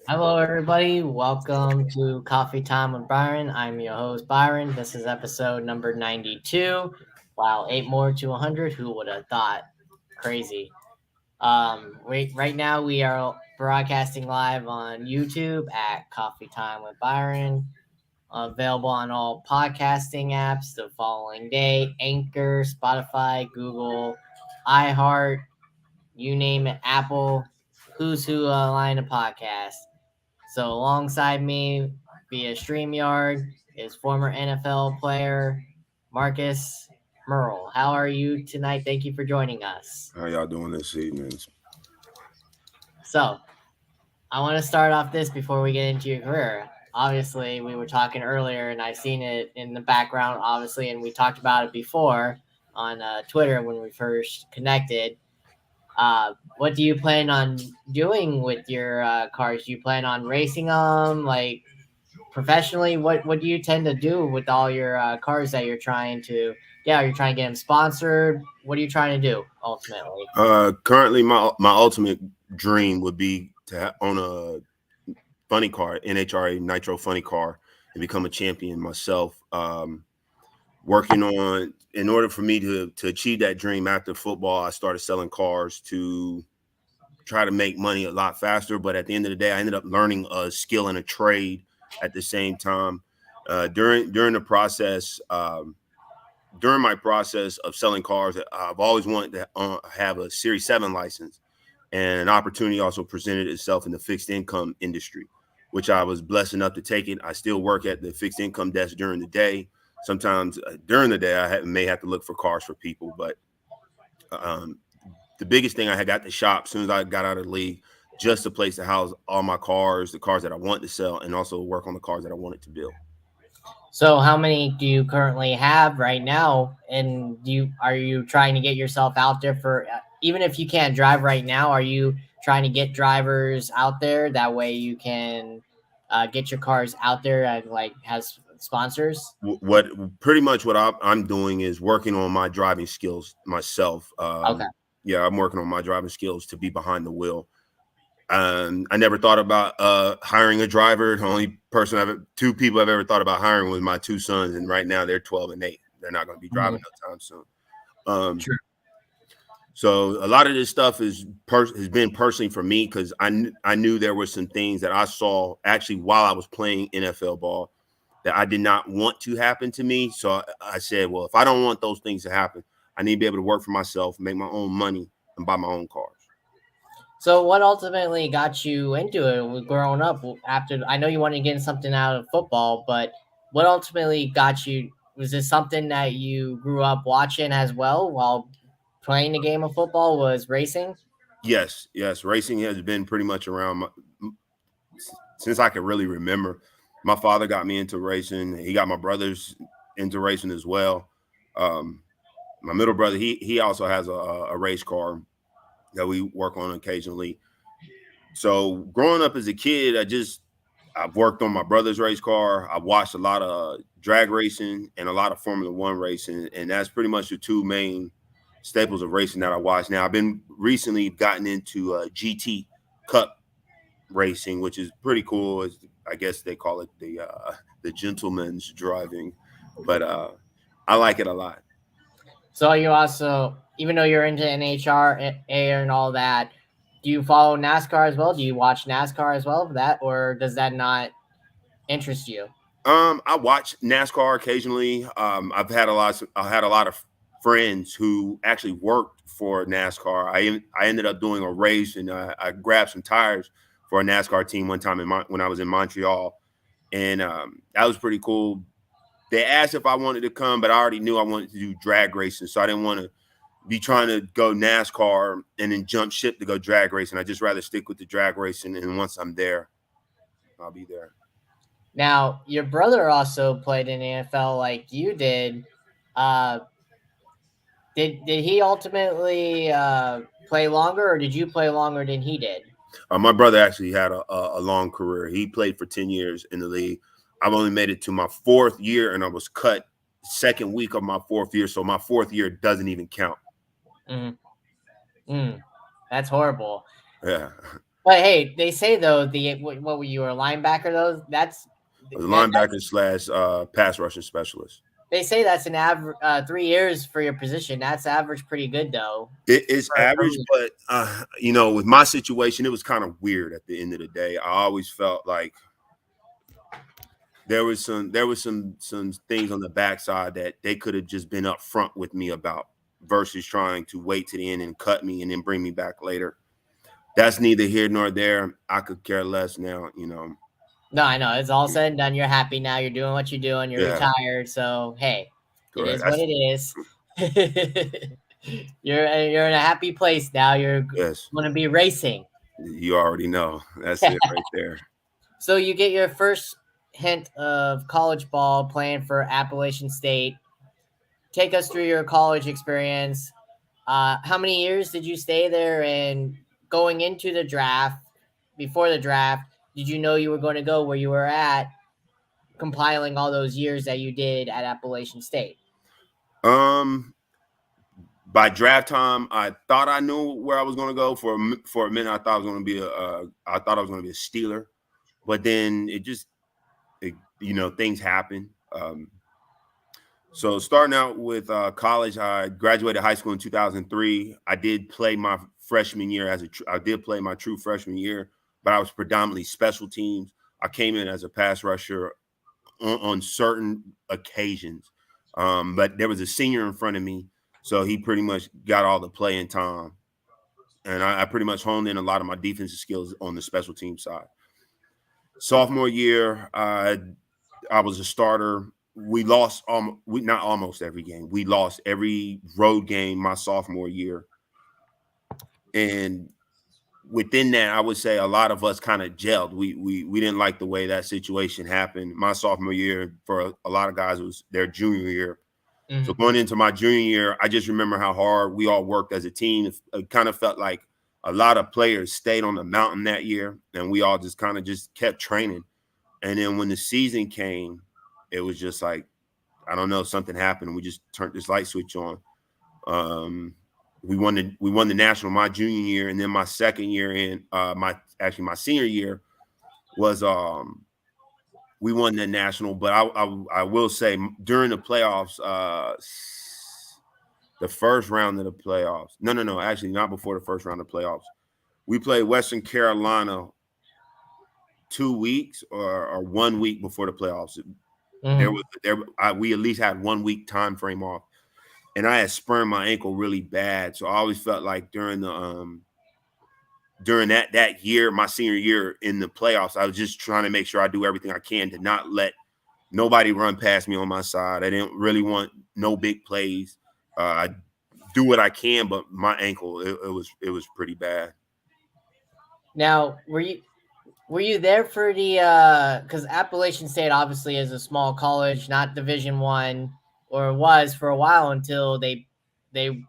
Hello, everybody. Welcome to Coffee Time with Byron. I'm your host, Byron. This is episode number 92. Wow, eight more to 100. Who would have thought? Crazy. Right now we are broadcasting live on YouTube at Coffee Time with Byron. Available on all podcasting apps the following day: Anchor, Spotify, Google, iHeart, you name it, Apple. Who's Who Line of Podcast. So alongside me via StreamYard is former NFL player Marques Murrell. How are you tonight? Thank you for joining us. How y'all doing this evening? So I want to start off this before we get into your career. Obviously, we were talking earlier, and I've seen it in the background, obviously, and we talked about it before on Twitter when we first connected. What do you plan on doing with your cars? Do you plan on racing them, like professionally? What do you tend to do with all your cars that you're trying to? Yeah, you're trying to get them sponsored. What are you trying to do ultimately? Currently, my ultimate dream would be to own a funny car, NHRA Nitro funny car, and become a champion myself. Working on, in order for me to achieve that dream after football, I started selling cars to try to make money a lot faster. But at the end of the day, I ended up learning a skill and a trade at the same time. During the process. During my process of selling cars, I've always wanted to have a Series 7 license. And an opportunity also presented itself in the fixed income industry, which I was blessed enough to take it. I still work at the fixed income desk during the day. Sometimes during the day, may have to look for cars for people. But um, the biggest thing I had got the shop as soon as I got out of the league, just a place to house all my cars, the cars that I want to sell, and also work on the cars that I wanted to build. So, how many do you currently have right now? And are you trying to get yourself out there for even if you can't drive right now? Are you trying to get drivers out there that way you can get your cars out there and like has sponsors? What pretty much what I'm doing is working on my driving skills myself. Okay. Yeah, I'm working on my driving skills to be behind the wheel. I never thought about hiring a driver. The only two people I've ever thought about hiring was my two sons, and right now they're 12 and 8. They're not going to be driving Mhm. no time soon. Um, True. so a lot of this stuff has been personally for me because I knew there were some things that I saw actually while I was playing NFL ball that I did not want to happen to me. So I said, well, if I don't want those things to happen, I need to be able to work for myself, make my own money, and buy my own cars. So, what ultimately got you into it growing up? After I know you wanted to get something out of football, but what ultimately got you? Was this something that you grew up watching as well while playing the game of football? Was racing? Yes, yes. Racing has been pretty much around since I can really remember. My father got me into racing. He got my brothers into racing as well. Um, my middle brother, he also has a race car that we work on occasionally. So growing up as a kid, I've worked on my brother's race car. I watched a lot of drag racing and a lot of Formula One racing, and that's pretty much the two main staples of racing that I watch. Now I've been recently gotten into GT Cup racing, which is pretty cool. I guess they call it the gentleman's driving, but I like it a lot. So you also, even though you're into NHR and all that, do you follow NASCAR as well? Do you watch NASCAR as well? That or does that not interest you? I watch NASCAR occasionally. I had a lot of friends who actually worked for NASCAR. I ended up doing a race and I grabbed some tires for a NASCAR team one time when I was in Montreal, and that was pretty cool. They asked if I wanted to come, but I already knew I wanted to do drag racing, so I didn't want to be trying to go NASCAR and then jump ship to go drag racing. I just rather stick with the drag racing, and once I'm there, I'll be there. Now, your brother also played in the NFL like you did. Uh, did he ultimately play longer, or did you play longer than he did? My brother actually had a long career. He played for 10 years in the league. I've only made it to my fourth year, and I was cut second week of my fourth year. So my fourth year doesn't even count. Mm, mm, that's horrible. Yeah. But hey, they say though what were you, a linebacker though? I was a That's linebacker slash pass rushing specialist. they say that's an average 3 years for your position. That's average pretty good though. It is From average, but with my situation, it was kind of weird at the end of the day. I always felt like there was some things on the backside that they could have just been upfront with me about versus trying to wait to the end and cut me and then bring me back later. That's neither here nor there. I could care less now. No, I know it's all said and done. You're happy now. You're doing what you're doing. You're Yeah, retired. So hey, it correct. is what it is. You're in a happy place now. You're Yes, going to be racing. you already know. That's it right there. So you get your first hint of college ball playing for Appalachian State. Take us through your college experience. How many years did you stay there? And going into the draft, before the draft, did you know you were going to go where you were at, compiling all those years that you did at Appalachian State? Um, by draft time, I thought I knew where I was going to go. For a minute, I thought I was going to be I thought I was going to be a Steeler, but then things happen. So starting out with college, I graduated high school in 2003. I did play my freshman year I did play my true freshman year, but I was predominantly special teams. I came in as a pass rusher on certain occasions, but there was a senior in front of me, so he pretty much got all the playing time, and I pretty much honed in a lot of my defensive skills on the special team side. Sophomore year, I was a starter. We lost not almost every game. We lost every road game my sophomore year. And within that, I would say a lot of us kind of gelled. We didn't like the way that situation happened. My sophomore year, for a lot of guys, was their junior year. So Mm-hmm. going into my junior year, I just remember how hard we all worked as a team. It kind of felt like a lot of players stayed on the mountain that year, and we all just kind of just kept training. And then when the season came, it was just like, I don't know, something happened. We just turned this light switch on. We won the national my junior year, and then my second year in my senior year was we won the national. But I will say during the playoffs, the first round of the playoffs. No, actually not before the first round of playoffs. We played Western Carolina 2 weeks or 1 week before the playoffs. Mm-hmm. We at least had 1 week time frame off, and I had sprained my ankle really bad. So I always felt like during that year, my senior year in the playoffs, I was just trying to make sure I do everything I can to not let nobody run past me on my side. I didn't really want no big plays. I do what I can, but my ankle it was pretty bad. Now, were you there for the because Appalachian State obviously is a small college, not Division 1, or was for a while until they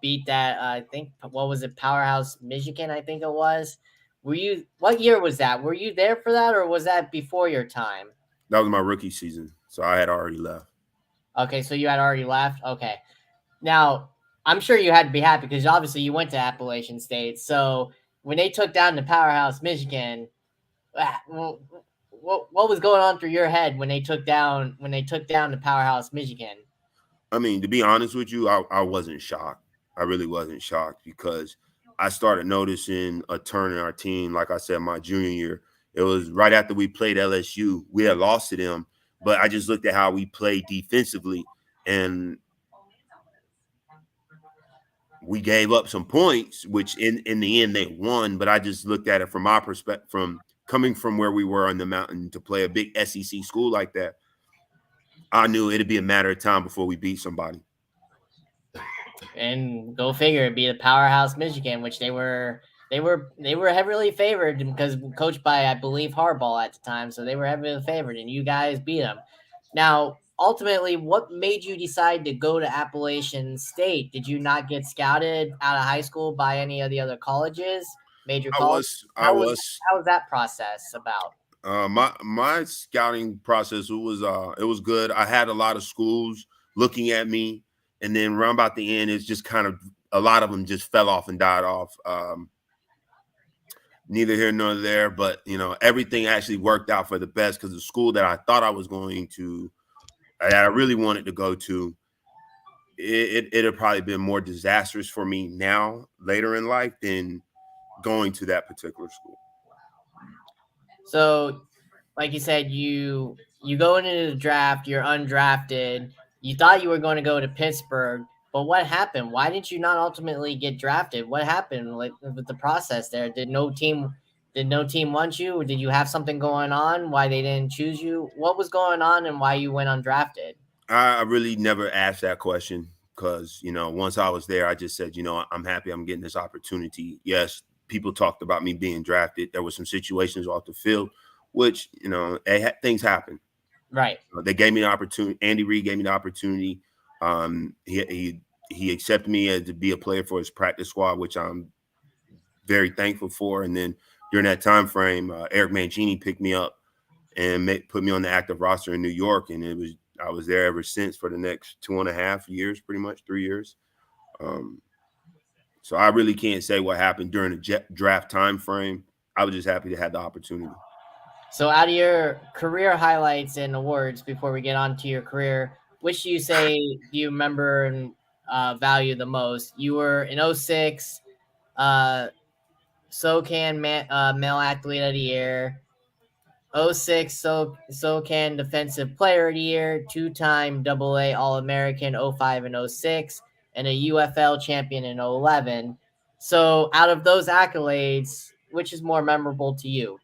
beat that I think, what was it, Powerhouse Michigan, I think it was. What year was that? Were you there for that, or was that before your time? That was my rookie season, so I had already left. Okay, so you had already left. Okay. Now, I'm sure you had to be happy because obviously you went to Appalachian State. So when they took down the Powerhouse Michigan, what was going on through your head when they took down the Powerhouse Michigan? I mean, to be honest with you, I wasn't shocked. I really wasn't shocked because I started noticing a turn in our team. Like I said, my junior year, it was right after we played LSU. We had lost to them, but I just looked at how we played defensively, and we gave up some points, which in the end they won. But I just looked at it from my perspective, from coming from where we were on the mountain to play a big SEC school like that. I knew it'd be a matter of time before we beat somebody. And go figure, it'd be the Powerhouse Michigan, which they were heavily favored because coached by, I believe, Harbaugh at the time. So they were heavily favored, and you guys beat them. Now, ultimately, what made you decide to go to Appalachian State? Did you not get scouted out of high school by any of the other colleges, major I colleges? was, I How was was. how was that process about? My scouting process it was good. I had a lot of schools looking at me, and then around about the end, it's just kind of a lot of them just fell off and died off. neither here nor there. But everything actually worked out for the best because the school that I thought I was going to, that I really wanted to go to, it'd have probably been more disastrous for me now later in life than going to that particular school. So, like you said, you go into the draft, you're undrafted. You thought you were going to go to Pittsburgh, but what happened? Why did you not ultimately get drafted? What happened like with the process there? Did no team want you? Or did you have something going on? Why they didn't choose you? What was going on and why you went undrafted? I really never asked that question because, once I was there, I just said, I'm happy I'm getting this opportunity. Yes, people talked about me being drafted. There were some situations off the field, which, things happen. Right. They gave me the opportunity. Andy Reid gave me the opportunity. He accepted me as to be a player for his practice squad, which I'm very thankful for. And then during that time frame, Eric Mangini picked me up and put me on the active roster in New York, and I was there ever since for the next 2.5 years, pretty much 3 years. So I really can't say what happened during the draft time frame. I was just happy to have the opportunity. So, out of your career highlights and awards, before we get on to your career, which do you remember and value the most? You were in '06, SoCan Male Athlete of the Year, '06 SoCan Defensive Player of the Year, two-time AA All-American '05 and '06, and a UFL champion in '11. So, out of those accolades, which is more memorable to you?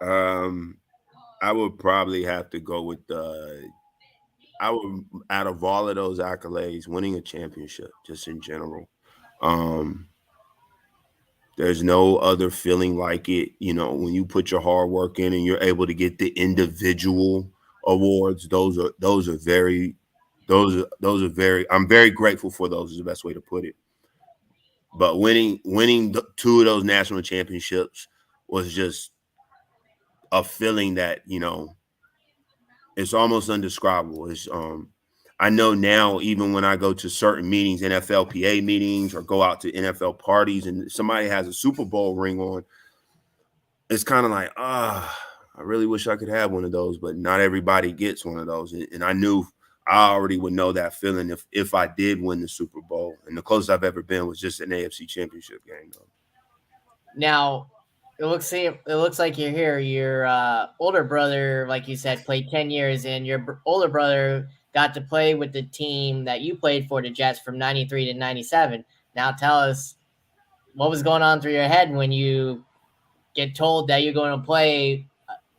I would probably have to go with out of all of those accolades, winning a championship, just in general. Um, there's no other feeling like it. When you put your hard work in and you're able to get the individual awards, those are very. I'm very grateful for those. Is the best way to put it. But winning two of those national championships was just a feeling that it's almost indescribable. I know now, even when I go to certain meetings, NFLPA meetings, or go out to NFL parties, and somebody has a Super Bowl ring on, it's kind of like, I really wish I could have one of those, but not everybody gets one of those. And I knew I already would know that feeling if I did win the Super Bowl. And the closest I've ever been was just an AFC Championship game, though. Now, it looks like you're here. Your older brother, like you said, played 10 years, and your older brother got to play with the team that you played for, the Jets, from '93 to '97. Now, tell us what was going on through your head when you get told that you're going to play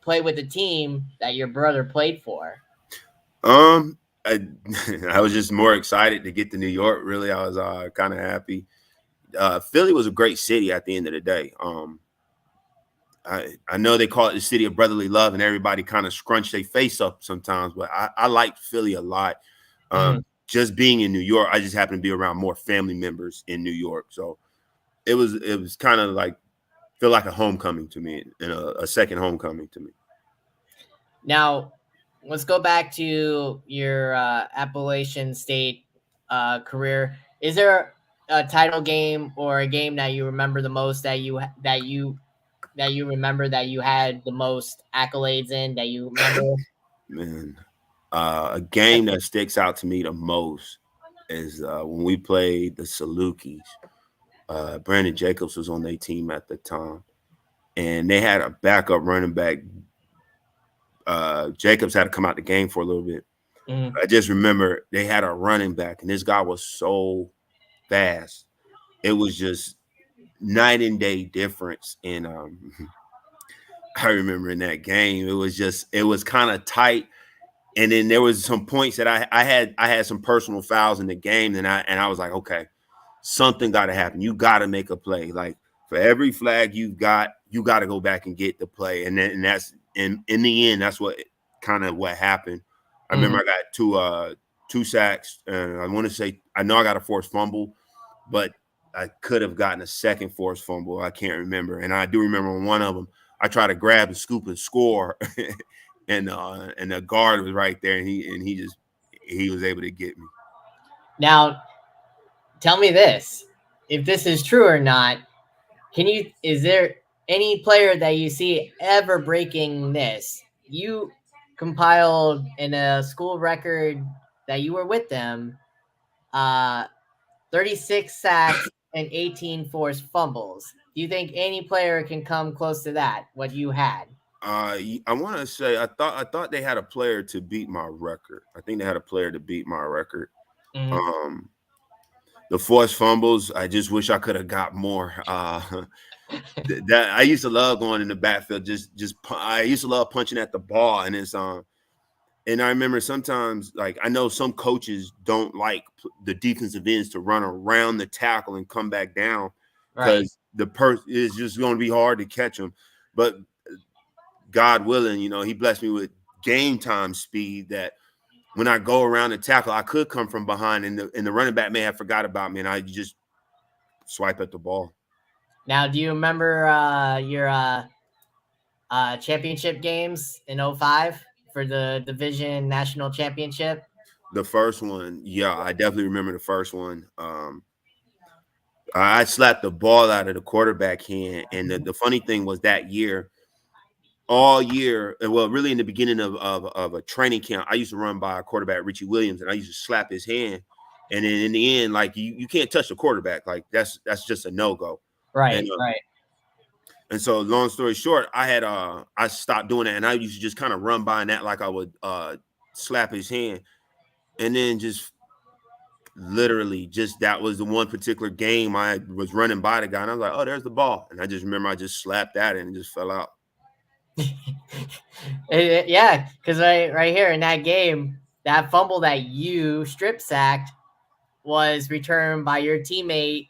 with the team that your brother played for. I, I was just more excited to get to New York. Really, I was kind of happy. Philly was a great city at the end of the day. I know they call it the city of brotherly love, and everybody kind of scrunch their face up sometimes, but I liked Philly a lot. Just being in New York, I just happened to be around more family members in New York, so it was kind of like feel like a homecoming to me, and a second homecoming to me. Now, let's go back to your Appalachian State career. Is there a title game or a game that you remember the most that you remember that you had the most accolades in that you remember? Man, a game that sticks out to me the most is when we played the Salukis. Brandon Jacobs was on their team at the time, and they had a backup running back. Jacobs had to come out the game for a little bit. I just remember they had a running back, and this guy was so fast. It was just night and day difference. And I remember in that game, it was kind of tight. And then there was some points that I had some personal fouls in the game, and I was like, okay, something got to happen. You got to make a play. Like for every flag you got to go back and get the play. And that's in the end, that's what happened. I remember I got two sacks, and I want to say I know I got a forced fumble, but I could have gotten a second forced fumble. I can't remember, and I do remember on one of them I tried to grab and scoop and score, and the guard was right there, and he was able to get me. Now, tell me this: if this is true or not, is there any player that you see ever breaking this? You compiled in a school record that you were with them, uh, 36 sacks and 18 forced fumbles. Do you think any player can come close to that? What you had? I want to say I thought they had a player to beat my record. I think they had a player to beat my record. Mm, Um, the forced fumbles, I just wish I could have got more. That I used to love going in the backfield. I used to love punching at the ball, and and I remember sometimes, like, I know some coaches don't like the defensive ends to run around the tackle and come back down right. because the person is just going to be hard to catch them. But God willing, he blessed me with game time speed that when I go around the tackle, I could come from behind, and the running back may have forgot about me, and I just swipe at the ball. Now, do you remember your championship games in '05 for the division national championship? The first one, yeah, I definitely remember the first one. I slapped the ball out of the quarterback hand, and the funny thing was that year, all year, well, really in the beginning of a training camp, I used to run by a quarterback, Richie Williams, and I used to slap his hand. And then in the end, like you can't touch the quarterback, like that's just a no go. And Right, right. and so, long story short, I stopped doing that, and I used to just kind of run by that like I would slap his hand, and then just literally just that was the one particular game I was running by the guy, and I was like, oh, there's the ball, and I just remember I just slapped at it and it just fell out. Yeah, because right here in that game, that fumble that you strip sacked was returned by your teammate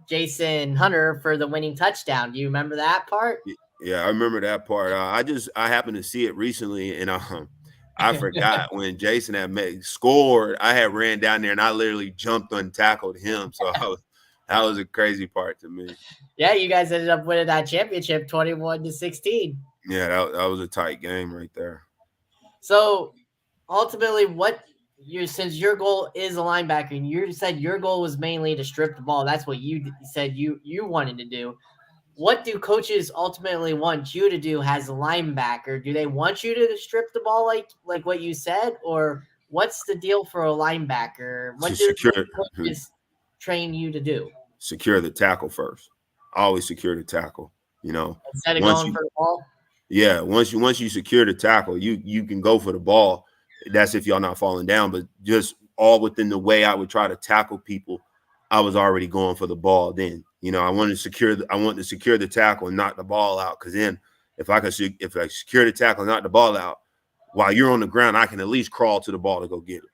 Jason Hunter for the winning touchdown. Do you remember that part? Yeah, I remember that part. I happened to see it recently, and I forgot when Jason had scored. I had ran down there and I literally jumped and tackled him. So that was a crazy part to me. Yeah, you guys ended up winning that championship 21-16. Yeah, that was a tight game right there. So ultimately, since your goal is a linebacker, and you said your goal was mainly to strip the ball, that's what you said you wanted to do. What do coaches ultimately want you to do as a linebacker? Do they want you to strip the ball like what you said, or what's the deal for a linebacker? To What secure do coaches train you to do secure the tackle first. Always secure the tackle. You know, instead of once going you for the ball? yeah, once you secure the tackle, you can go for the ball. That's if y'all not falling down, but just all within the way I would try to tackle people, I was already going for the ball. Then I wanted to secure the tackle and knock the ball out. Because then if I secure the tackle and knock the ball out while you're on the ground, I can at least crawl to the ball to go get it.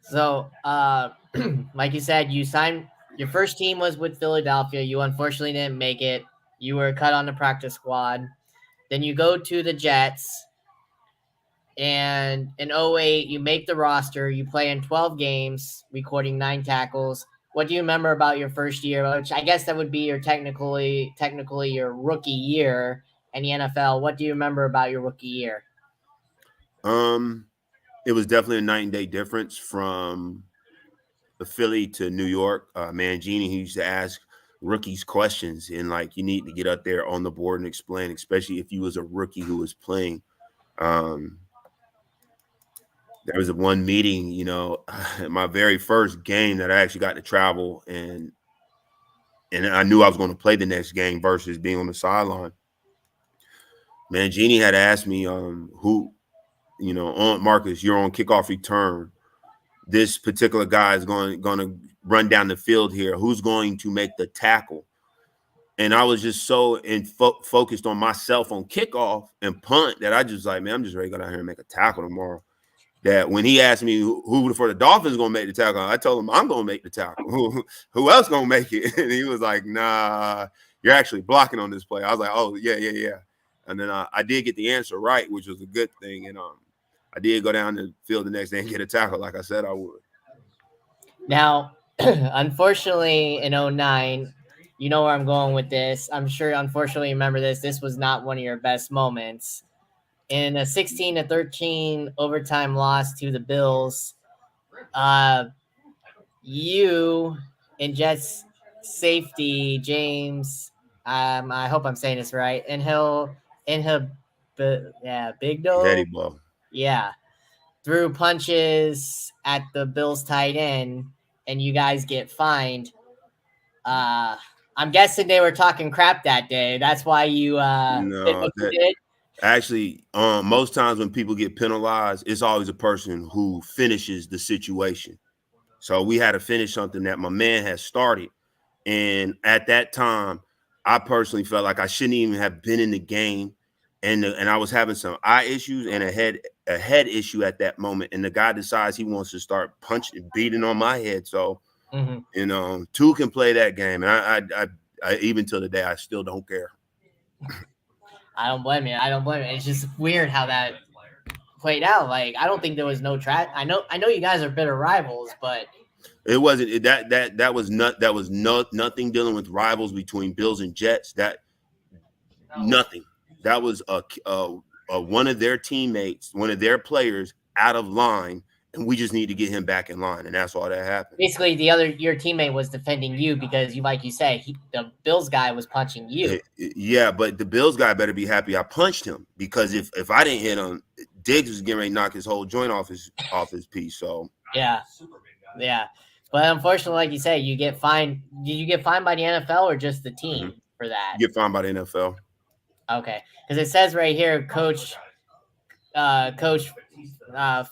So, like you said, you signed your first team was with Philadelphia. You unfortunately didn't make it. You were cut on the practice squad. Then you go to the Jets, and in '08, you make the roster. You play in 12 games, recording 9 tackles. What do you remember about your first year? Which I guess that would be your technically your rookie year in the NFL. What do you remember about your rookie year? Um, it was definitely a night and day difference from the Philly to New York. Mangini, he used to ask rookies questions, and like you need to get up there on the board and explain, especially if you was a rookie who was playing. Um, there was a one meeting, my very first game that I actually got to travel, and I knew I was going to play the next game versus being on the sideline. Mangini had asked me, who, on Marcus, you're on kickoff return. This particular guy is going to run down the field here. Who's going to make the tackle? And I was just so focused on myself on kickoff and punt that I just like, man, I'm just ready to go down here and make a tackle tomorrow. That when he asked me who for the Dolphins going to make the tackle, I told him I'm going to make the tackle. Who else going to make it? And he was like, nah, you're actually blocking on this play. I was like, oh, yeah. And then I did get the answer right, which was a good thing. And I did go down the field the next day and get a tackle like I said I would. Now, unfortunately, in '09, you know where I'm going with this. I'm sure, unfortunately, you remember this. This was not one of your best moments. In a 16-13 overtime loss to the Bills, uh, you and Jets safety James. I hope I'm saying this right. Heady Bigdo. ball. Yeah, threw punches at the Bills tight end, and you guys get fined. Uh, I'm guessing they were talking crap that day. That's why you did No, what you that did. actually, most times when people get penalized, it's always a person who finishes the situation. So we had to finish something that my man had started. And at that time, I personally felt like I shouldn't even have been in the game. And I was having some eye issues and a head issue at that moment. And the guy decides he wants to start punching, beating on my head. So, Mm-hmm. two can play that game. And I even till the day, I still don't care. I don't blame you. I don't blame you. It's just weird how that played out. Like I don't think there was no track. I know you guys are bitter rivals, but It wasn't that was nothing dealing with rivals between Bills and Jets. That nothing. That was a one of their teammates, one of their players out of line, and we just need to get him back in line, and that's all that happened. basically your teammate was defending you because you like you said the Bills guy was punching you. Yeah, but the Bills guy better be happy I punched him because if I didn't hit him, Diggs was getting ready to knock his whole joint off his piece. So Yeah, yeah. But unfortunately, like you say, you get fined. Did you get fined by the NFL or just the mhm. team for that? You get fined by the NFL. Okay, because it says right here, coach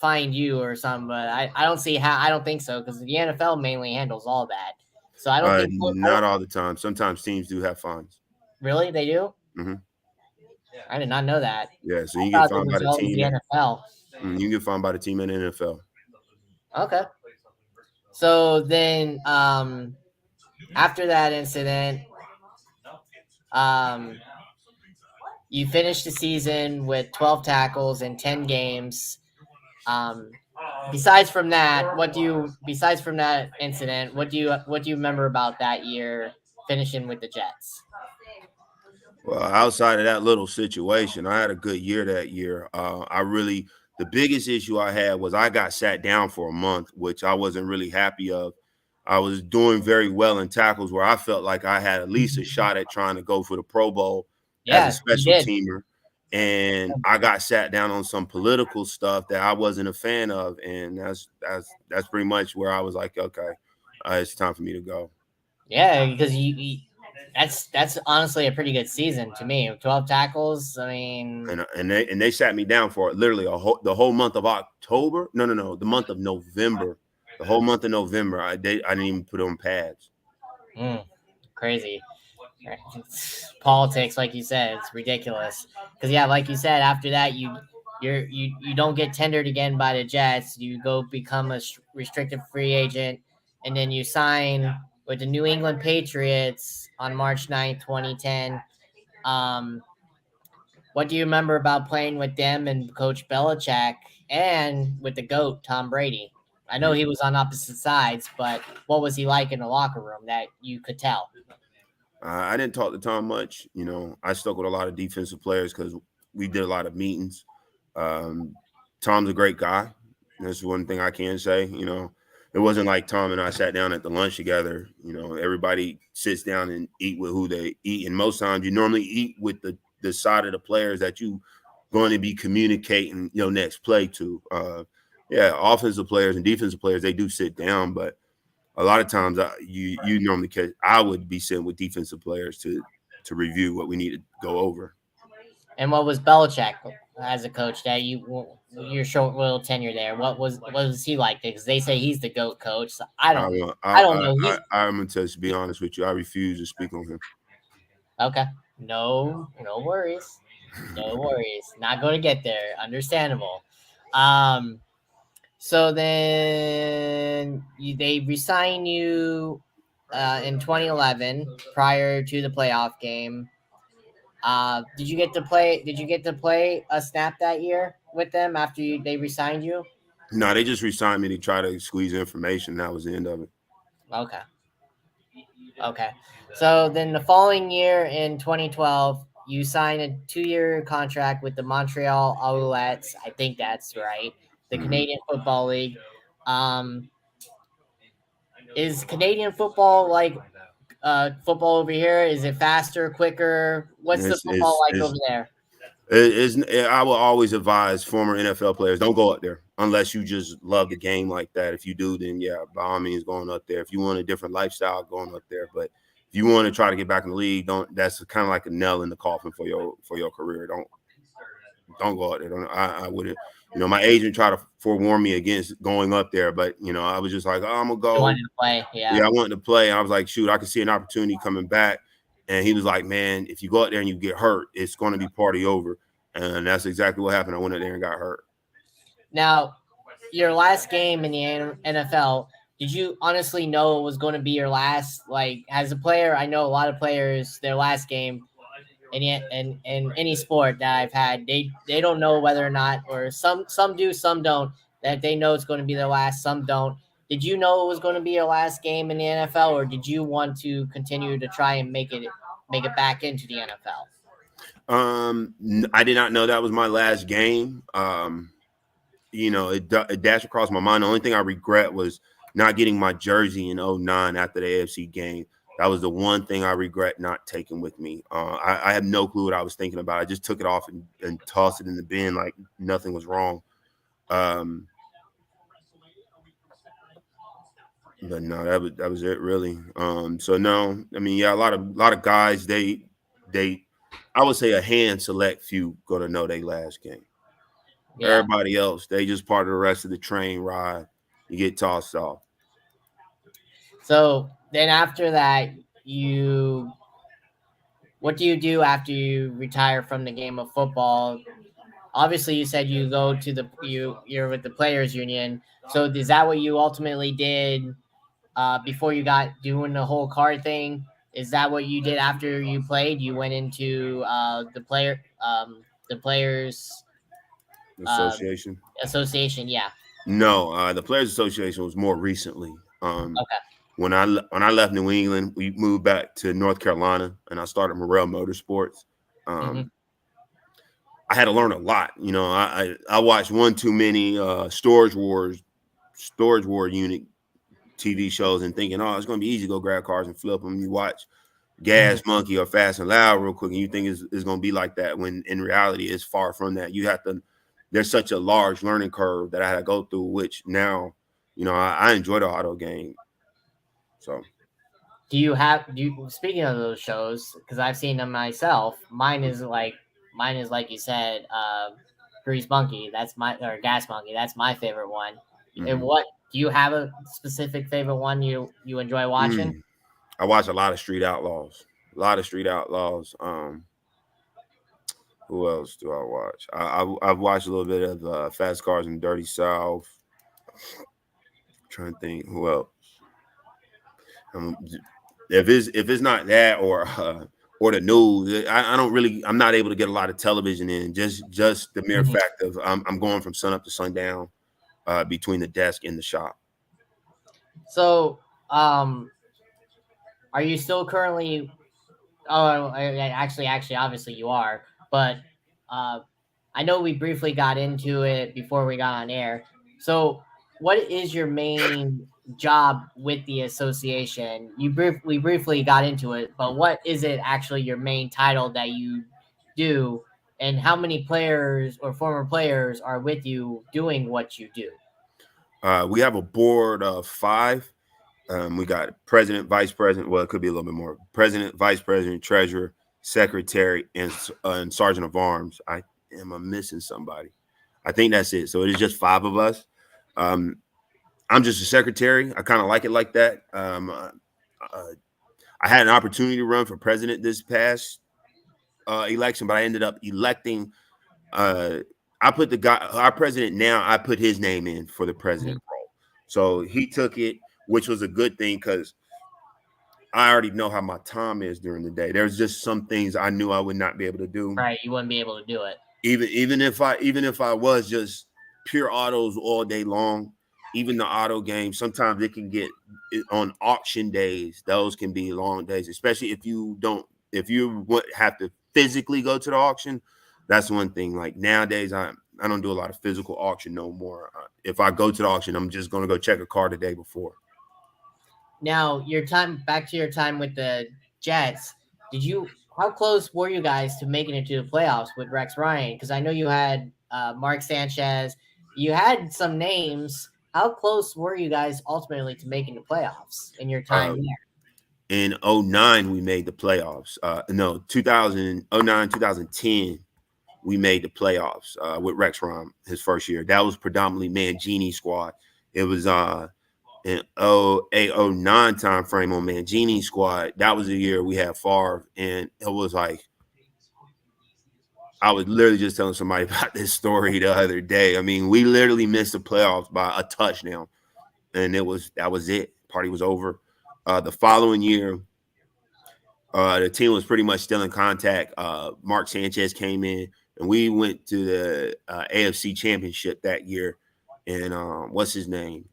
fined you or something, but I don't see how. I don't think so because the NFL mainly handles all that. So I don't think. I Not don't all the time. Sometimes teams do have fines. really they do. Hmm. I did not know that. Yeah, so I you get thought it fined by was the always team. the NFL. You can get fined by the team in the NFL. Okay. So then, after that incident, um, you finished the season with 12 tackles in 10 games. Um, besides from that incident, what do you remember about that year finishing with the Jets? Well, outside of that little situation, I had a good year that year. The biggest issue I had was I got sat down for a month, which I wasn't really happy of. I was doing very well in tackles where I felt like I had at least a shot at trying to go for the Pro Bowl as a Yeah, you special did. teamer. And I got sat down on some political stuff that I wasn't a fan of. And that's pretty much where I was like, okay, it's time for me to go. Yeah, because that's honestly a pretty good season to me. 12 tackles. I mean, And they sat me down for literally the whole month of October. No, the month of November. The whole month of November, I didn't even put on pads. mm, crazy. Right. Politics, like you said, it's ridiculous. Because yeah, like you said, after that you don't get tendered again by the Jets. You go become a restricted free agent, and then you sign with the New England Patriots on March 9th, 2010. Um, what do you remember about playing with them and Coach Belichick and with the GOAT Tom Brady? I know he was on opposite sides, but what was he like in the locker room that you could tell? I didn't talk to Tom much. I stuck with a lot of defensive players because we did a lot of meetings. Um, Tom's a great guy. That's one thing I can say. It wasn't like Tom and I sat down at the lunch together. Everybody sits down and eat with who they eat, and most times you normally eat with the side of the players that you going to be communicating your next play to. Yeah, offensive players and defensive players, they do sit down, but a lot of times you normally catch. I would be sitting with defensive players to review what we need to go over. And what was Belichick as a coach that your short little tenure there? What was he like? Because they say he's the goat coach. So I want. I don't know. I'm gonna just be honest with you. I refuse to speak on him. Okay. No worries. No worries. Not going to get there. Understandable. Um. So then they resign you in 2011 prior to the playoff game. Did you get to play? Did you get to play a snap that year with them after they resigned you? No, they just resigned me to try to squeeze information. That was the end of it. Okay. Okay. So then the following year in 2012, you signed a 2-year contract with the Montreal Alouettes. I think that's right. The Hmm. Canadian Football League. Um, Is Canadian football like football over here? Is it faster, quicker? What's the It's, football it's, like it's, over there? I will always advise former NFL players, don't go up there unless you just love the game like that. If you do, then yeah, by all means, going up there. If you want a different lifestyle, going up there. But if you want to try to get back in the league, don't. That's kind of like a nail in the coffin for your career. Don't go out there. I wouldn't. My agent tried to forewarn me against going up there, but I was just like, oh, I'm gonna You go. wanted to play, yeah. Yeah, I wanted to play. And I was like, shoot, I could see an opportunity coming back. And he was like, man, if you go out there and you get hurt, it's going to be party over. And that's exactly what happened. I went out there and got hurt. Now, your last game in the NFL, did you honestly know it was going to be your last? Like, as a player, I know a lot of players, their last game in any sport that I've had, they don't know whether or not, or some do, some don't, that they know it's going to be their last, some don't. Did you know it was going to be your last game in the NFL, or did you want to continue to try and make it back into the NFL? I did not know that was my last game. It dashed across my mind. The only thing I regret was not getting my jersey in '09 after the AFC game. That was the one thing I regret not taking with me. I have no clue what I was thinking about. I just took it off and tossed it in the bin like nothing was wrong. But no, that was it really. So no, I mean, yeah, a lot of guys they I would say a hand select few gonna know their last game. Yeah. Everybody else, they just part of the rest of the train ride. You get tossed off. So then after that, you what do you do after you retire from the game of football? Obviously, you said you go to you're with the players union. So is that what you ultimately did before you got doing the whole card thing? Is that what you did after you played? You went into the players uh, Association. association. Yeah. No, the Players Association was more recently. Okay. When I left New England, we moved back to North Carolina, and I started Murrell Motorsports. Hmm. I had to learn a lot. I watched one too many Storage War unit TV shows and thinking, oh, it's going to be easy to go grab cars and flip them. You watch Hmm. Gas Monkey or Fast and Loud real quick, and you think it's going to be like that when in reality it's far from that. You have to. There's such a large learning curve that I had to go through, which now, I enjoy the auto game. So, Speaking of those shows, because I've seen them myself, mine is like you said, Grease Monkey, that's my or Gas Monkey, that's my favorite one. And mhm. what do you have a specific favorite one you enjoy watching? I watch a lot of Street Outlaws. A lot of Street Outlaws. Who else do I watch? I've watched a little bit of Fast Cars and Dirty South. Trying to think who else. Um, if it's not that or the news, I don't really. I'm not able to get a lot of television in. Just the mere Mhm. fact of I'm going from sun up to sundown between the desk and the shop. So, are you still currently? Oh, actually, obviously you are. But uh, I know we briefly got into it before we got on air. So, what is your main job with the association? We briefly got into it, but what is it actually your main title that you do, and how many players or former players are with you doing what you do? We have a board of 5. We got president, vice president. Well, it could be a little bit more. President, vice president, treasurer, secretary, and sergeant of arms. I'm missing somebody. I think that's it. So it is just 5 of us. Um, I'm just a secretary. I kind of like it like that. I had an opportunity to run for president this past election, but I ended up electing. Uh, I put our president now. I put his name in for the Mhm. president role. So he took it, which was a good thing because I already know how my time is during the day. There's just some things I knew I would not be able to do. Right, you wouldn't be able to do it. Even if I was just pure autos all day long, even the auto game, sometimes it can get on auction days. Those can be long days, especially if you would have to physically go to the auction. That's one thing. Like nowadays, I don't do a lot of physical auction no more. If I go to the auction, I'm just going to go check a car the day before. Now, back to your time with the Jets. How close were you guys to making it to the playoffs with Rex Ryan? Because I know you had Mark Sanchez. You had some names. How close were you guys ultimately to making the playoffs in your time Uh, there? in '09, we made the playoffs. No, 2009, 2010, we made the playoffs with Rex Ryan his first year. That was predominantly Mangini squad. It was in '08, '09 time frame on Mangini squad. That was the year we had Favre, and it was like I was literally just telling somebody about this story the other day. I mean, we literally missed the playoffs by a touchdown, and that was it. Party was over. The following year, the team was pretty much still in contact. Mark Sanchez came in, and we went to the AFC Championship that year. And what's his name?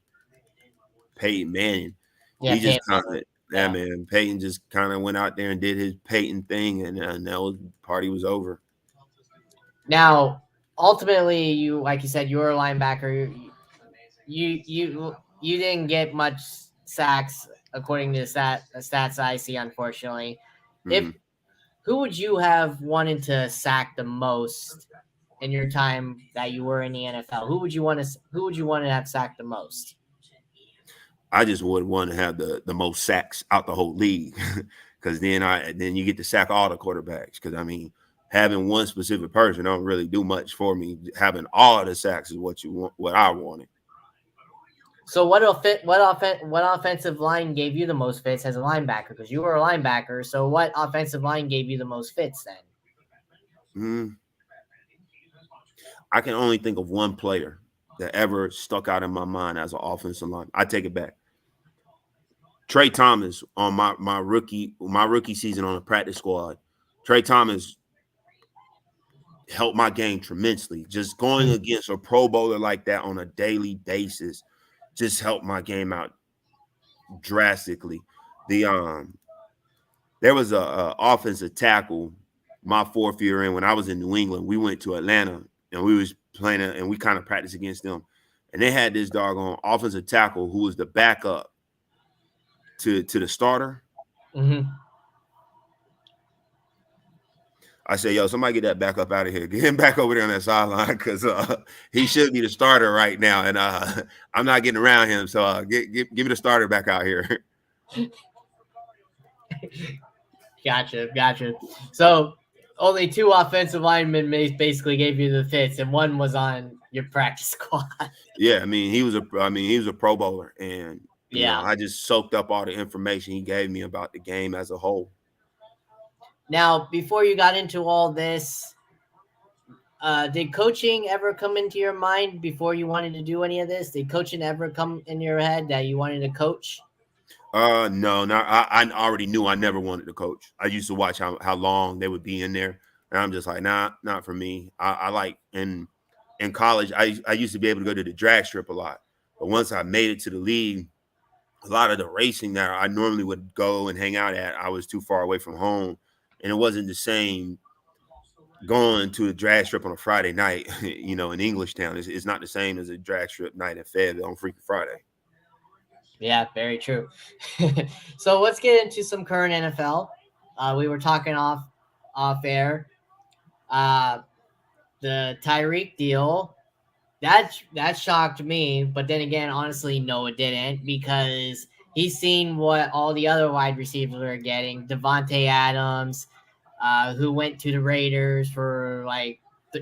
Peyton Manning. Yeah, He just Peyton kind Manning. of, yeah, Yeah. man. Peyton just kind of went out there and did his Peyton thing, and that was party was over. Now, ultimately, you like you said, you were a linebacker. You didn't get much sacks according to the stats I see. Unfortunately, if Hmm. who would you have wanted to sack the most in your time that you were in the NFL? Who would you want to have sacked the most? I just would want to have the most sacks out the whole league, because then you get to sack all the quarterbacks. Because I mean, having one specific person don't really do much for me. Having all the sacks is what you want, what I wanted. So what offensive line gave you the most fits as a linebacker? Because you were a linebacker. So what offensive line gave you the most fits then? Mm, I can only think of one player that ever stuck out in my mind as an offensive line. I take it back. Trey Thomas on my rookie season on the practice squad. Trey Thomas helped my game tremendously. Just going Mhm. against a Pro Bowler like that on a daily basis just helped my game out drastically. The There was a offensive tackle my fourth year in when I was in New England. We went to Atlanta and we was playing and we kind of practiced against them. And they had this doggone offensive tackle who was the backup to the starter. Mhm. I said, yo, somebody get that back up out of here. Get him back over there on that sideline because he should be the starter right now. And I'm not getting around him. So give me the starter back out here. Gotcha. So only two offensive linemen basically gave you the fits, and one was on your practice squad. Yeah, I mean, he was a Pro Bowler. And, Yeah. I just soaked up all the information he gave me about the game as a whole. Now, before you got into all this, did coaching ever come into your mind before you wanted to do any of this? Did coaching ever come in your head that you wanted to coach? No, not I already knew I never wanted to coach. I used to watch how long they would be in there, and I'm just like, nah, not for me. I like in college, I used to be able to go to the drag strip a lot, but once I made it to the league, a lot of the racing that I normally would go and hang out at, I was too far away from home, and it wasn't the same going to a drag strip on a Friday night, in English Town. It's not the same as a drag strip night in Fayetteville on Freaky Friday. Yeah, very true. So let's get into some current NFL. We were talking off air. Uh, the Tyreek deal that shocked me, but then again, honestly, no, it didn't because he's seen what all the other wide receivers are getting. Devontae Adams, who went to the Raiders for like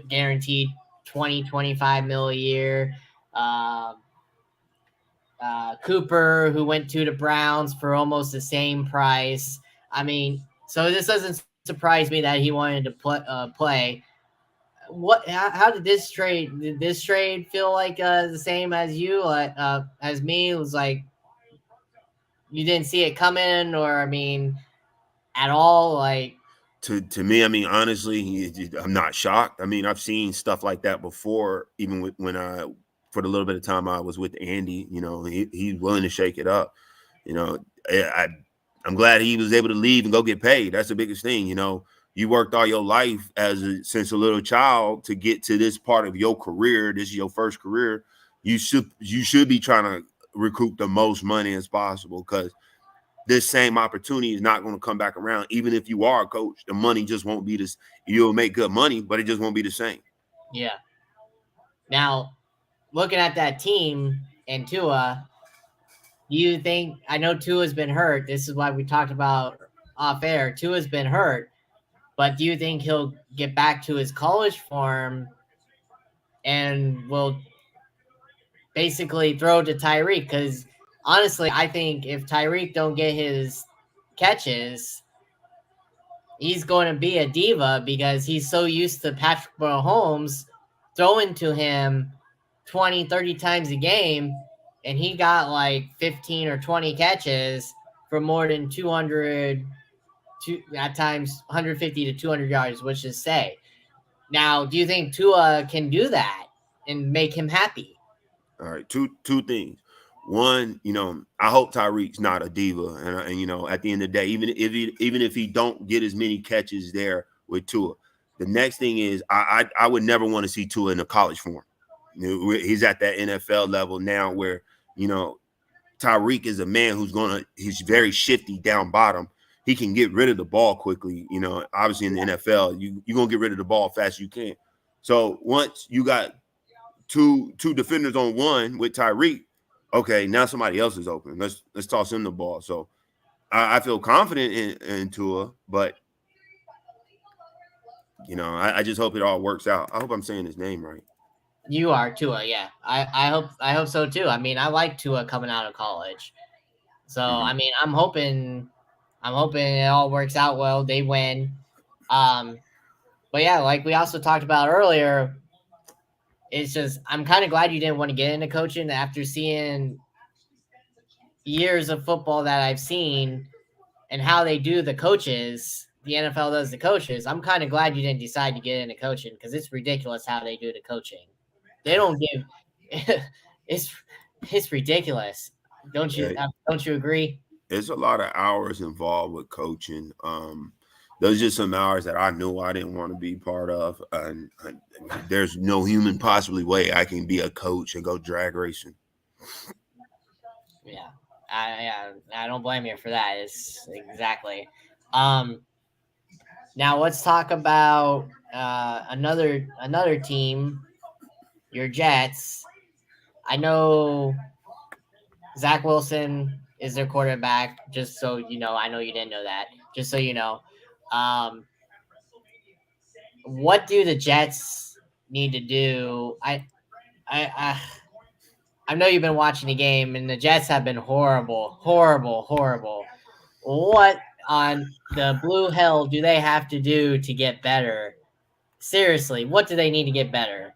guaranteed 20-25 mil a year. Um Cooper, who went to the Browns for almost the same price. I mean, so this doesn't surprise me that he wanted to play. How did this trade? Did this trade feel like the same as you, as me? It was like you didn't see it coming, or I mean, at all. Like, To me, I mean, honestly, I'm not shocked. I mean, I've seen stuff like that before, even when I, for the little bit of time I was with Andy, he's willing to shake it up. You know, I'm glad he was able to leave and go get paid. That's the biggest thing. You worked all your life since a little child to get to this part of your career. This is your first career. You should be trying to recoup the most money as possible because this same opportunity is not going to come back around. Even if you are a coach, the money just won't be this. You'll make good money, but it just won't be the same. Yeah. Now, looking at that team and Tua, do you think? I know Tua's been hurt. This is why we talked about off air. Tua's been hurt, but do you think he'll get back to his college form and will basically throw to Tyreek? Because honestly, I think if Tyreek don't get his catches, he's going to be a diva because he's so used to Patrick Mahomes throwing to him 20, 30 times a game, and he got like 15 or 20 catches for more than 200, at times 150 to 200 yards, which is say. Now, do you think Tua can do that and make him happy? All right, two things. One, I hope Tyreek's not a diva, and at the end of the day, even if he don't get as many catches there with Tua, the next thing is I would never want to see Tua in a college form. He's at that NFL level now where Tyreek is a man he's very shifty down bottom. He can get rid of the ball quickly. Obviously in the NFL, you're gonna get rid of the ball fast as you can. So once you got two defenders on one with Tyreek, okay, now somebody else is open. Let's toss him the ball. So I feel confident in Tua, but I just hope it all works out. I hope I'm saying his name right. You are Tua, yeah. I hope so too. I mean, I like Tua coming out of college. So I mean, I'm hoping it all works out well. They win. But yeah, like we also talked about earlier, it's just I'm kind of glad you didn't want to get into coaching after seeing years of football that I've seen and how they do the coaches. The NFL does the coaches. I'm kind of glad you didn't decide to get into coaching because it's ridiculous how they do the coaching. They don't give. it's ridiculous. Don't you agree? There's a lot of hours involved with coaching. Those are just some hours that I knew I didn't want to be part of. And there's no human possibly way I can be a coach and go drag racing. Yeah, I don't blame you for that. It's exactly. Now let's talk about another team, your Jets. I know Zach Wilson is their quarterback. Just so you know, I know you didn't know that. Just so you know, what do the Jets need to do? I know you've been watching the game, and the Jets have been horrible, horrible, horrible. What on the blue hell do they have to do to get better? Seriously, what do they need to get better?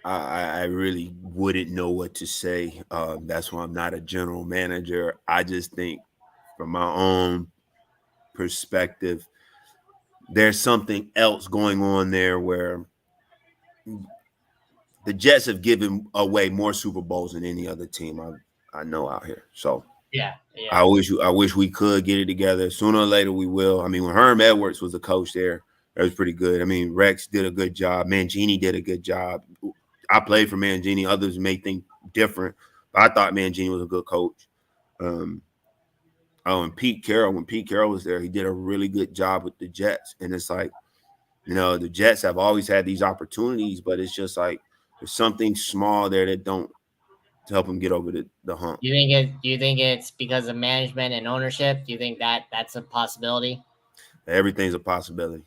I really wouldn't know what to say. That's why I'm not a general manager. I just think from my own perspective, there's something else going on there where the Jets have given away more Super Bowls than any other team I know out here. So Yeah. I wish we could get it together. Sooner or later we will. I mean, when Herm Edwards was the coach there, that was pretty good. I mean, Rex did a good job. Mangini did a good job. I played for Mangini. Others may think different, but I thought Mangini was a good coach. And when Pete Carroll was there, he did a really good job with the Jets. And it's like, the Jets have always had these opportunities, but it's just like there's something small there that don't to help them get over the hump. Do you think it's because of management and ownership? Do you think that's a possibility? Everything's a possibility.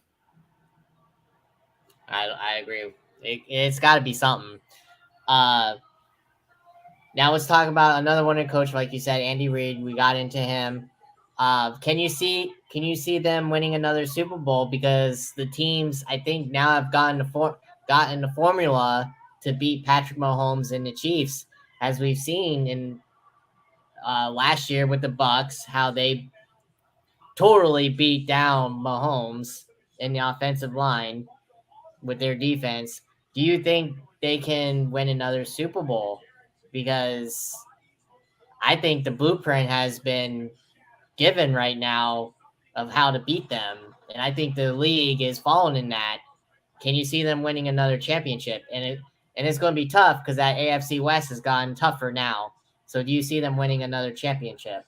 I agree. It's got to be something. Now let's talk about another one in coach, like you said, Andy Reid. We got into him. Can you see them winning another Super Bowl because the teams I think now have gotten the formula to beat Patrick Mahomes and the Chiefs, as we've seen in last year with the Bucks, how they totally beat down Mahomes in the offensive line with their defense. Do you think they can win another Super Bowl? Because I think the blueprint has been given right now of how to beat them, and I think the league is following in that. Can you see them winning another championship? And and it's going to be tough because that AFC West has gotten tougher now. So, do you see them winning another championship?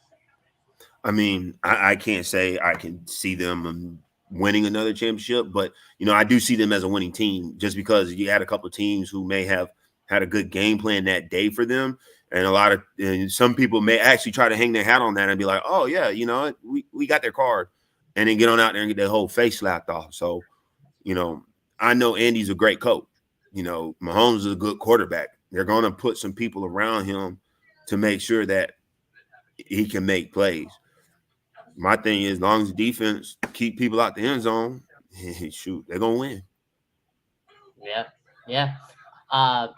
I mean, I can't say I can see them winning another championship, but I do see them as a winning team just because you had a couple of teams who may have had a good game plan that day for them, and some people may actually try to hang their hat on that and be like, "Oh yeah, we got their card," and then get on out there and get their whole face slapped off. So, I know Andy's a great coach. Mahomes is a good quarterback. They're going to put some people around him to make sure that he can make plays. My thing is, as long as the defense keep people out the end zone, shoot, they're gonna win. Yeah, yeah. Uh,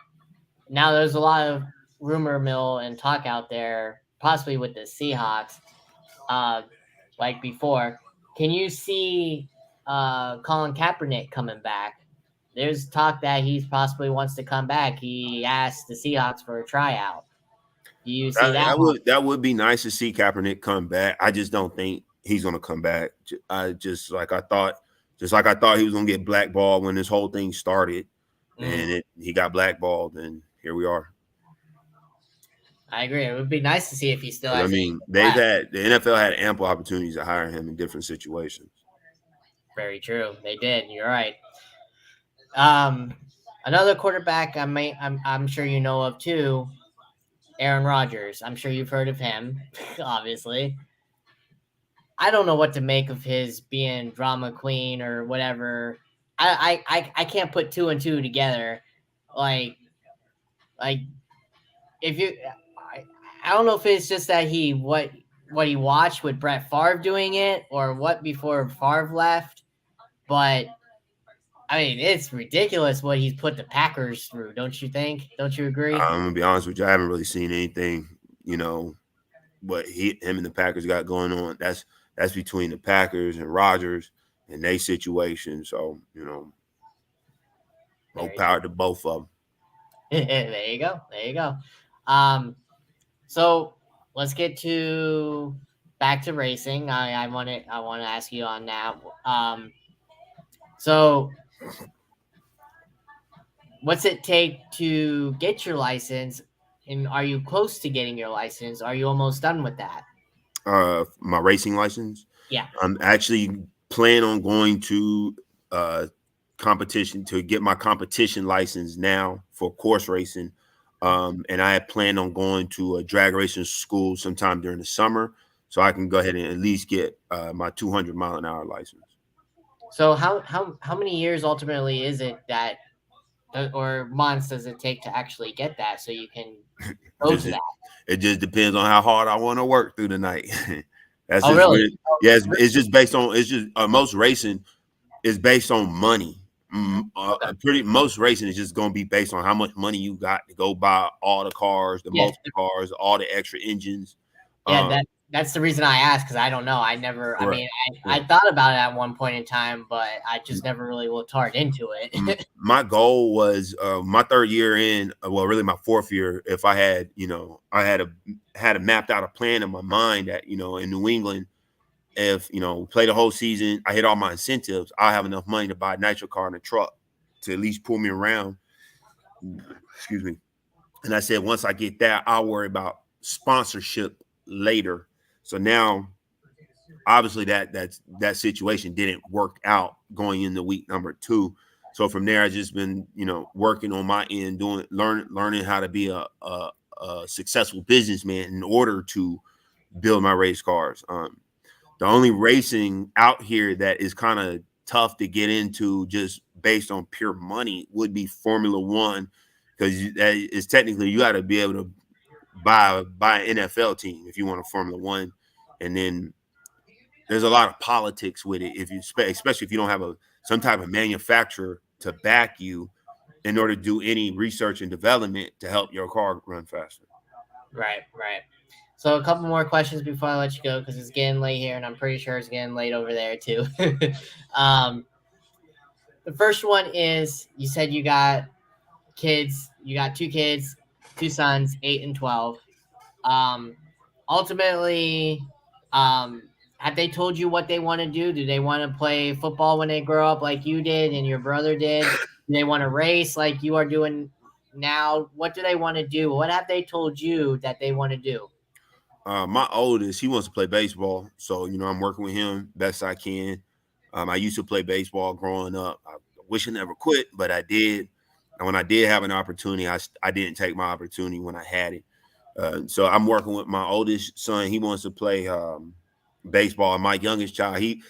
Now there's a lot of rumor mill and talk out there, possibly with the Seahawks. Uh, like before, can you see Colin Kaepernick coming back? There's talk that he possibly wants to come back. He asked the Seahawks for a tryout. Do you see that? That would be nice to see Kaepernick come back. I just don't think he's gonna come back. Just like I thought he was gonna get blackballed when this whole thing started, and he got blackballed, and here we are. I agree. It would be nice to see if he still has. I mean, the NFL had ample opportunities to hire him in different situations. Very true. They did. You're right. Another quarterback I'm sure you know of too, Aaron Rodgers. I'm sure you've heard of him, obviously. I don't know what to make of his being drama queen or whatever. I can't put two and two together. Like if you, I don't know if it's just that what he watched with Brett Favre doing it or what before Favre left, but I mean it's ridiculous what he's put the Packers through. Don't you think? Don't you agree? I'm gonna be honest with you. I haven't really seen anything. What him and the Packers got going on. That's between the Packers and Rodgers and their situation. So more power to both of them. There you go. There you go. So let's get back to racing. I want to ask you on that. So what's it take to get your license? And are you close to getting your license? Are you almost done with that? My racing license. Yeah. I'm actually planning on going to competition to get my competition license now for course racing. And I had planned on going to a drag racing school sometime during the summer so I can go ahead and at least get my 200-mile-an-hour license. So how many years ultimately is it that, or months does it take to actually get that so you can go to that? It just depends on how hard I want to work through the night. That's just really? Weird. Yeah, it's just based on most racing is based on money. Most racing is just going to be based on how much money you got to go buy all the cars, multiple cars, all the extra engines. Yeah, that's the reason I asked because I don't know. I mean, I thought about it at one point in time, but I just never really looked hard into it. My goal was my third year in, really my fourth year. If I had, I had mapped out a plan in my mind that, in New England, if, play the whole season, I hit all my incentives, I'll have enough money to buy a nitro car and a truck to at least pull me around. Excuse me. And I said, once I get that, I'll worry about sponsorship later. So now, obviously, that situation didn't work out going into week number 2. So from there, I've just been, working on my end, learning how to be a successful businessman in order to build my race cars. The only racing out here that is kind of tough to get into just based on pure money would be Formula One, because that is technically you got to be able to buy an NFL team if you want a Formula One, and then there's a lot of politics with it. Especially if you don't have some type of manufacturer to back you in order to do any research and development to help your car run faster. Right. So a couple more questions before I let you go because it's getting late here, and I'm pretty sure it's getting late over there too. The first one is you said you got kids. You got 2 kids, 2 sons, 8 and 12. Ultimately, have they told you what they want to do? Do they want to play football when they grow up like you did and your brother did? Do they want to race like you are doing now, what do they want to do? What have they told you that they want to do? My oldest, he wants to play baseball, so I'm working with him best I can. I used to play baseball growing up. I wish I never quit, but I did. And when I did have an opportunity, I didn't take my opportunity when I had it. So I'm working with my oldest son. He wants to play baseball. And my youngest child, he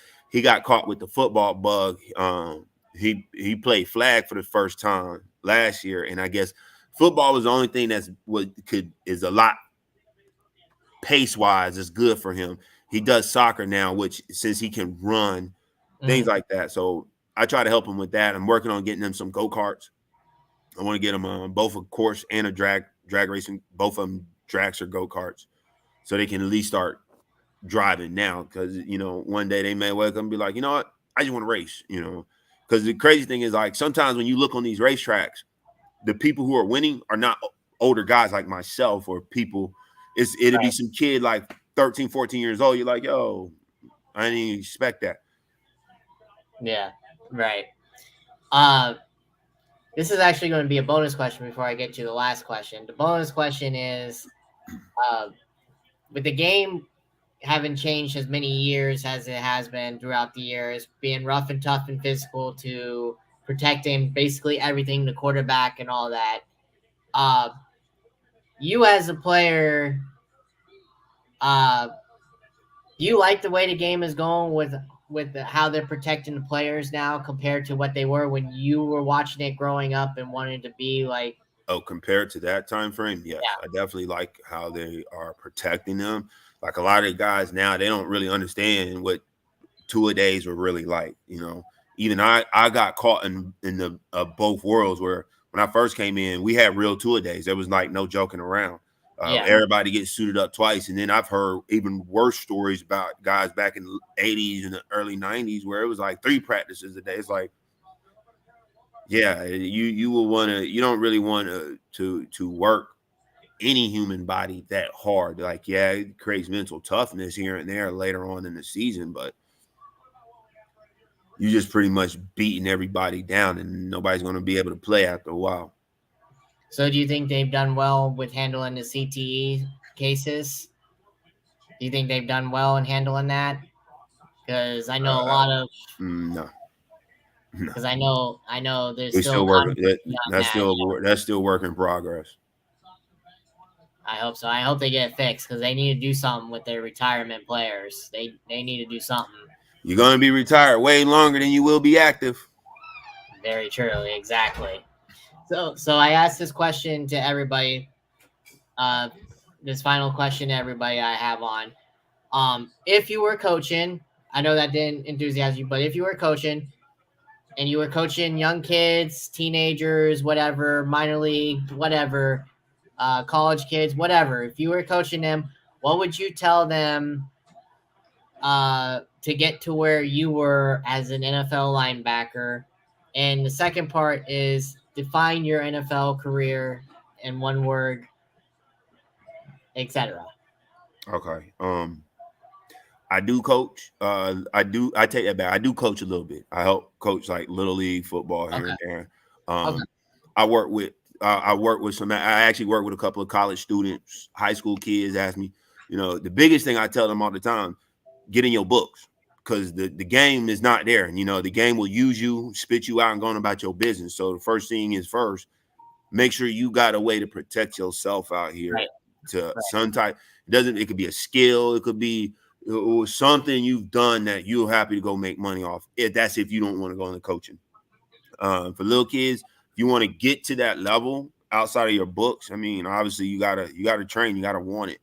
got caught with the football bug. He played flag for the first time last year, and I guess football was the only thing is a lot pace wise is good for him. He does soccer now, which since he can run, things like that. So I try to help him with that. I'm working on getting him some go karts. I want to get them both a course and a drag racing, both of them drags or go karts, so they can at least start driving now. Because one day they may wake up and be like, you know what, I just want to race. Because the crazy thing is, like, sometimes when you look on these racetracks, the people who are winning are not older guys like myself or people. It'll be some kid like 13, 14 years old. You're like, yo, I didn't even expect that. Yeah, right. This is actually going to be a bonus question before I get to the last question. The bonus question is, with the game having changed as many years as it has been throughout the years, being rough and tough and physical to protecting basically everything, the quarterback and all that. Uh, you as a player, uh, do you like the way the game is going with how they're protecting the players now compared to what they were when you were watching it growing up and wanted to be like? Oh, compared to that time frame, yes, Yeah, I definitely like how they are protecting them. Like a lot of the guys now, they don't really understand what two-a-days were really like. Even I got caught in the both worlds where when I first came in, we had real two-a-days. There was like no joking around. yeah, Everybody gets suited up twice, and then I've heard even worse stories about guys back in the '80s and the early '90s where it was like 3 practices a day. It's like, yeah, you will want to. You don't really want to work any human body that hard. Like, yeah, it creates mental toughness here and there later on in the season, but you just pretty much beating everybody down, and nobody's going to be able to play after a while. So do you think they've done well with handling the CTE cases? Do you think they've done well in handling that? Because I know a Uh, lot of, no, no. because I know there's We still still working. controversy on that. That's still work in progress. I hope so. I hope they get it fixed because they need to do something with their retirement players. They need to do something. You're going to be retired way longer than you will be active. Very truly, exactly. So I asked this question to everybody. Uh, this final question to everybody I have on. If you were coaching, I know that didn't enthusiasm you, but if you were coaching and you were coaching young kids, teenagers, whatever, minor league, whatever, college kids, whatever, if you were coaching them, what would you tell them to get to where you were as an NFL linebacker? And the second part is define your NFL career in one word, etc. Okay. I do coach. I take that back. I do coach a little bit. I help coach like little league football here Okay. and there. Okay. I work with some. I actually work with a couple of college students, high school kids. Ask me, the biggest thing I tell them all the time: get in your books, because the game is not there. And the game will use you, spit you out, and go on about your business. So the first thing is first, make sure you got a way to protect yourself out here. Right. To Right. some type, it could be a skill, it could be something you've done that you're happy to go make money off. If you don't want to go into coaching. For little kids, if you want to get to that level outside of your books, I mean, obviously you gotta train, you gotta want it.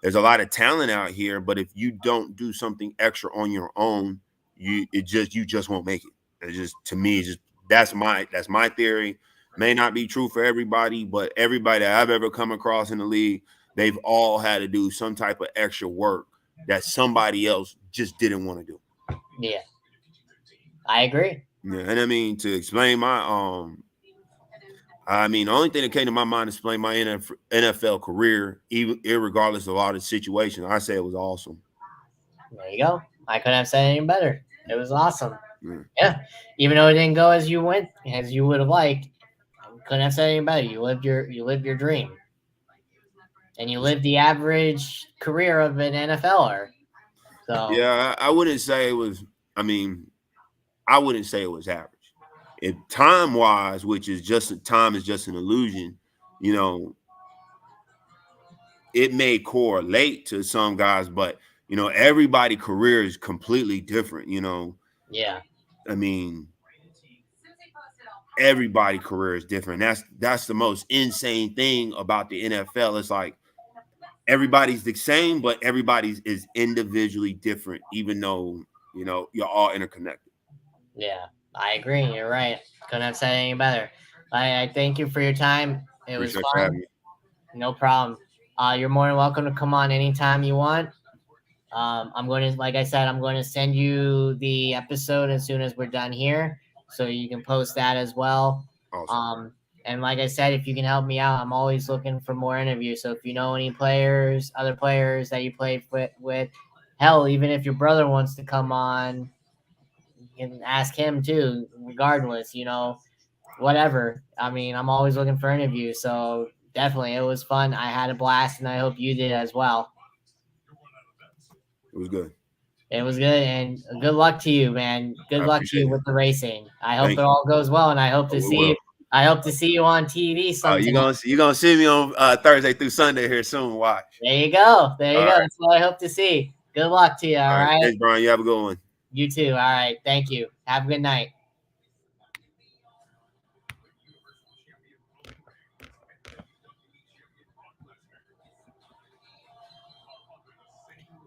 There's a lot of talent out here, but if you don't do something extra on your own, you just won't make it. It's just, to me, just that's my theory. May not be true for everybody, but everybody that I've ever come across in the league, they've all had to do some type of extra work that somebody else just didn't want to do. Yeah, I agree. Yeah, and I mean, to explain the only thing that came to my mind to explain my NFL career, even irregardless of all the situations, I say it was awesome. There you go. I couldn't have said any better. It was awesome. Yeah. Yeah, even though it didn't go as you would have liked, couldn't have said any better. You lived your dream, and you lived the average career of an NFLer. So Yeah, I wouldn't say it was. I mean, I wouldn't say it was average. If time wise, which is just time is just an illusion, you know, it may correlate to some guys, but everybody career is completely different. yeah, I mean, everybody career is different. That's the most insane thing about the NFL. It's like everybody's the same, but everybody's is individually different, even though you're all interconnected. yeah, I agree. You're right. Couldn't have said any better. I thank you for your time. It was Appreciate you having fun. me. No problem. You're more than welcome to come on anytime you want. I'm going to, like I said, I'm going to send you the episode as soon as we're done here, so you can post that as well. Awesome. Um, and like I said, if you can help me out, I'm always looking for more interviews. So if you know any players, other players that you played with, hell, even if your brother wants to come on, you can ask him too. Regardless, whatever. I mean, I'm always looking for interviews. So definitely, it was fun. I had a blast, and I hope you did as well. It was good. It was good, and good luck to you, man. Good I luck to appreciate you it. with the racing. I hope Thank it you. all goes well, and I hope to Oh, it see will. you. I hope to see you on TV Oh, sometime. you're gonna see me on Thursday through Sunday here soon. Watch. There you go. There you All go. right. That's what I hope to see. Good luck to you. All All right. right. Thanks, Brian. You have a good one. You too. All right. Thank you. Have a good night.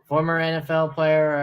Former NFL player